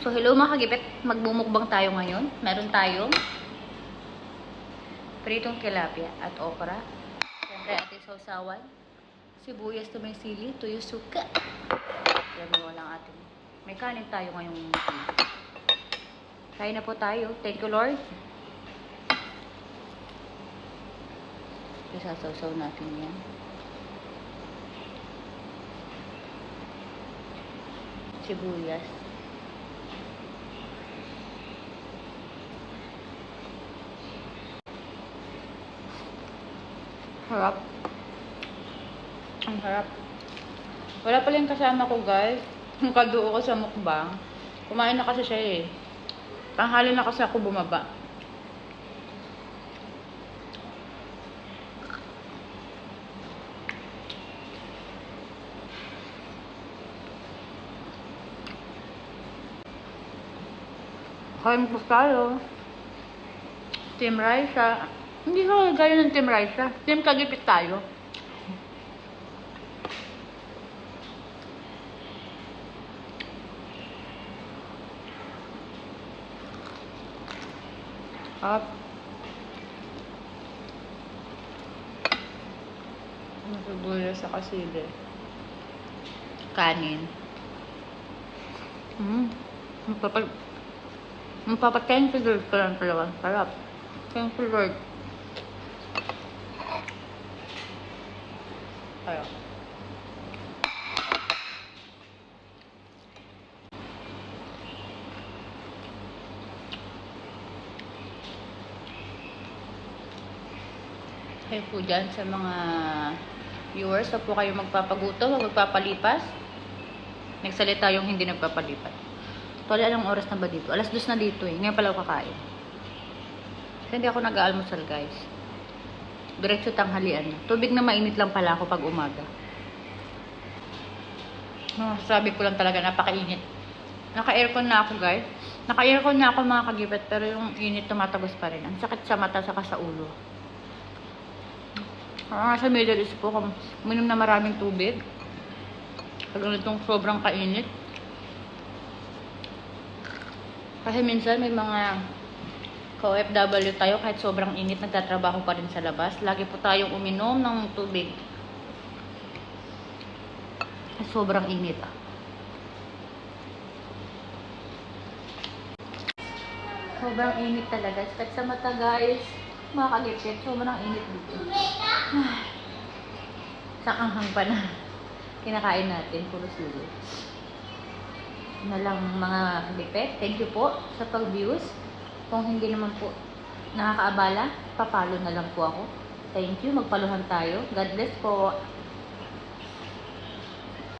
So, hello mga kagipit. Magbumukbang tayo ngayon. Meron tayong pritong tilapia at okra. Siyempre, ating sausawan. Sibuyas na may sili, tuyo, suka. Yan mo lang ating. May kanin tayo ngayong kain na po tayo. Thank you, Lord. Isasawsaw natin yan. Sibuyas. Harap. Ang harap. Wala pala yung kasama ko, guys. Nakaduo ko sa mukbang. Kumain na kasi siya eh. Tanghali na kasi ako bumaba. Kain po tayo. Team Raisa. Hindi ko gaya ng Team Raisa. Team Kagipit tayo. Up. Masugula sa kasili. Kanin. Magpapatkain si Lord ko lang talaga. Sarap. Thank you, Lord. Ayaw. Kayo po dyan sa mga viewers, na po kayo magpapagutom o magpapalipas. Nagsalita yung hindi nagpapalipas. Tol, anong oras na ba dito? Alas 2 na dito eh. Ngayon pala ako kakain. Kasi hindi ako nag-aalmusal, guys. Diretso tanghalian. Tubig na mainit lang pala ako pag umaga. Sabi ko lang talaga, napakainit. Naka-aircon na ako, guys. Naka-aircon na ako, mga kagipit, pero yung init tumatagos pa rin. Ang sakit sa mata, saka sa ulo. Sa Middle East po, uminom na maraming tubig. Pag itong sobrang kainit. Kasi minsan may mga ka-OFW tayo, kahit sobrang init, nagtatrabaho pa rin sa labas. Lagi po tayong uminom ng tubig. Sobrang init. Sobrang init talaga. Sakit sa mata, guys. Mga kagipit, sobrang init dito. Sakanghang pa na. Kinakain natin, puro sili. Na lang mga kagipit. Thank you po sa pag-views. Kung hindi naman po nakakaabala, papalo na lang po ako. Thank you. Magpaluhan tayo. God bless po.